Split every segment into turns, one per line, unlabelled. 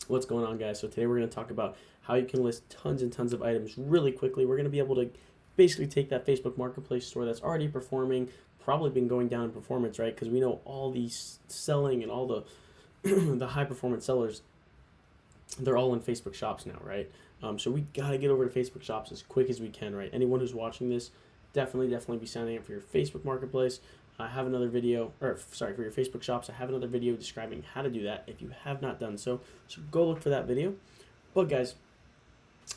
What's going on, guys? So today we're going to talk about how you can list tons and tons of items really quickly. We're going to be able to basically take that Facebook Marketplace store that's already performing, probably been going down in performance, right? Because we know all these selling and all the the high performance sellers, they're all in Facebook shops now, right? So we got to get over to Facebook shops as quick as we can, right? Anyone who's watching this, definitely be signing up for your Facebook Marketplace. I have another video, or sorry, for your Facebook shops. I have another video describing how to do that if you have not done so. So go look for that video. But guys,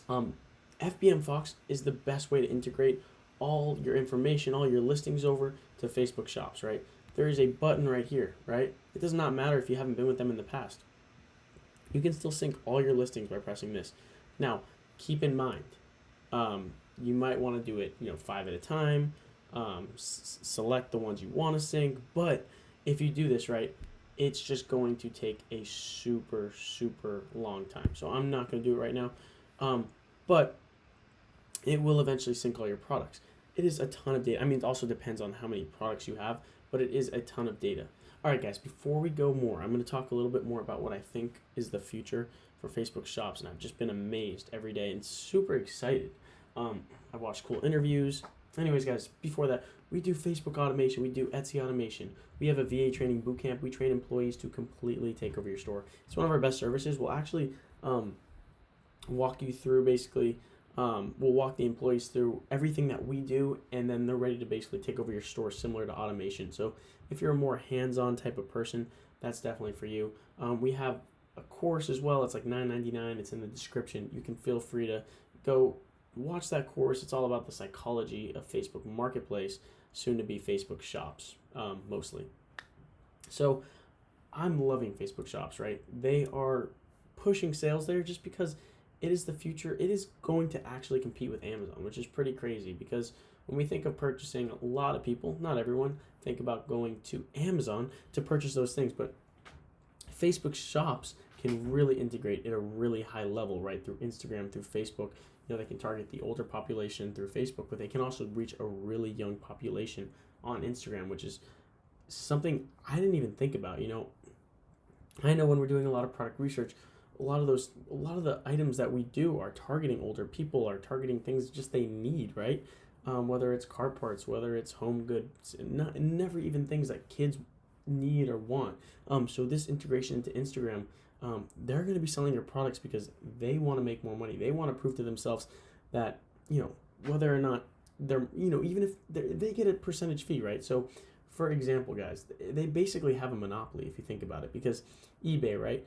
um, FBM Fox is the best way to integrate all your information, all your listings over to Facebook shops, right? There is a button right here, right? It does not matter if you haven't been with them in the past. You can still sync all your listings by pressing this. Now, keep in mind, you might want to do it, 5 at a time. Select the ones you want to sync, but if you do this right, it's just going to take a super long time. So I'm not going to do it right now, but it will eventually sync all your products. It is a ton of data. I mean, it also depends on how many products you have, but it is a ton of data. All right, guys, before we go more, I'm going to talk a little bit more about what I think is the future for Facebook shops, and I've just been amazed every day and super excited. I've watched cool interviews. Anyways, guys, before that, we do Facebook automation. We do Etsy automation. We have a VA training bootcamp. We train employees to completely take over your store. It's one of our best services. We'll actually walk you through basically, we'll walk the employees through everything that we do, and then they're ready to basically take over your store similar to automation. So if you're a more hands-on type of person, that's definitely for you. We have a course as well. It's like $9.99. It's in the description. You can feel free to go watch that course. It's all about the psychology of Facebook Marketplace, soon to be Facebook Shops, mostly. So I'm loving Facebook Shops, right? They are pushing sales there just because it is the future. It is going to actually compete with Amazon, which is pretty crazy because when we think of purchasing, a lot of people, not everyone, think about going to Amazon to purchase those things, but Facebook Shops can really integrate at a really high level, right? Through Instagram, through Facebook. They can target the older population through Facebook, but they can also reach a really young population on Instagram, which is something I didn't even think about. I know when we're doing a lot of product research, a lot of the items that we do are targeting older people, are targeting things just they need, right? Whether it's car parts, whether it's home goods, never even things that kids need or want. So this integration into Instagram, they're going to be selling your products because they want to make more money. They want to prove to themselves that, whether or not they're, even if they get a percentage fee, right? So, for example, guys, they basically have a monopoly if you think about it, because eBay, right?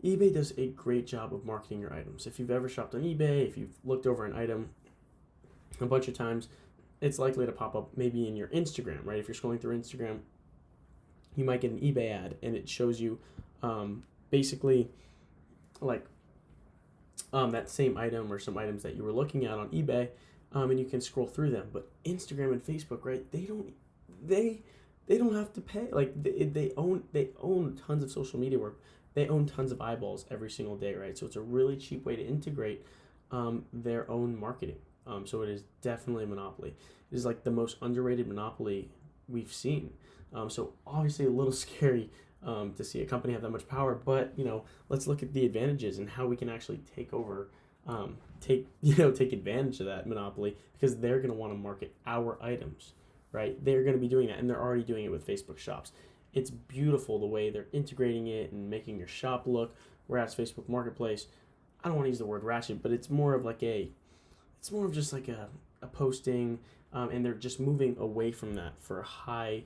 eBay does a great job of marketing your items. If you've ever shopped on eBay, if you've looked over an item a bunch of times, it's likely to pop up maybe in your Instagram, right? If you're scrolling through Instagram, you might get an eBay ad and it shows you basically like that same item or some items that you were looking at on eBay, and you can scroll through them. But Instagram and Facebook, right? They don't have to pay. Like they own tons of social media work. They own tons of eyeballs every single day, right? So it's a really cheap way to integrate their own marketing. So it is definitely a monopoly. It is like the most underrated monopoly we've seen. So obviously a little scary to see a company have that much power, but let's look at the advantages and how we can actually take advantage of that monopoly, because they're going to want to market our items, right? They're going to be doing that, and they're already doing it with Facebook Shops. It's beautiful the way they're integrating it and making your shop look. Whereas Facebook Marketplace, I don't want to use the word ratchet, but it's more of just like a posting, and they're just moving away from that for high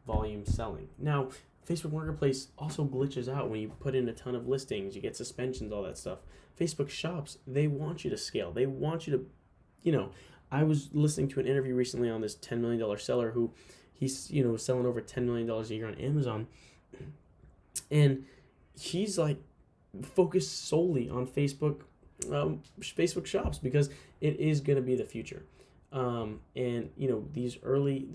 volume selling. Now, Facebook Marketplace also glitches out when you put in a ton of listings, you get suspensions, all that stuff. Facebook Shops, they want you to scale. They want you to, I was listening to an interview recently on this $10 million seller who he's, selling over $10 million a year on Amazon. And he's like focused solely on Facebook Shops because it is going to be the future. And these early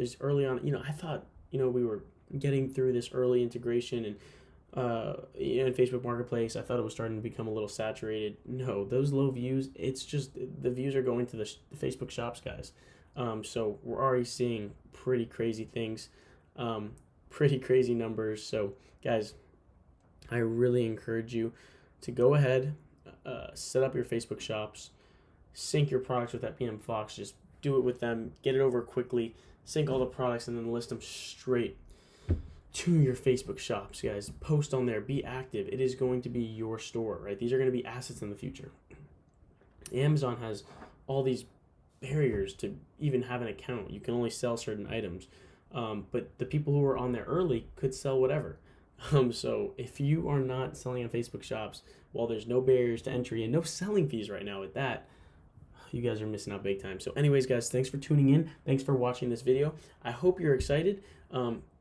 on, I thought, we were getting through this early integration and in Facebook Marketplace, I thought it was starting to become a little saturated. No, those low views, it's just the views are going to the Facebook Shops, guys. So we're already seeing pretty crazy things, pretty crazy numbers. So guys, I really encourage you to go ahead, set up your Facebook shops, sync your products with that PM Fox. Just do it with them, get it over quickly, sync all the products, and then list them straight to your Facebook shops, guys. Post on there, be active. It is going to be your store, right? These are going to be assets in the future. Amazon has all these barriers to even have an account. You can only sell certain items, but the people who are on there early could sell whatever. So if you are not selling on Facebook shops, well, there's no barriers to entry and no selling fees right now with that. You guys are missing out big time. So anyways, guys, thanks for tuning in. Thanks for watching this video. I hope you're excited.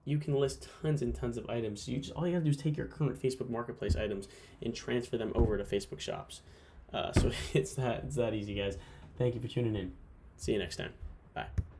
You can list tons and tons of items. So all you gotta do is take your current Facebook Marketplace items and transfer them over to Facebook shops. So it's that easy, guys. Thank you for tuning in. See you next time. Bye.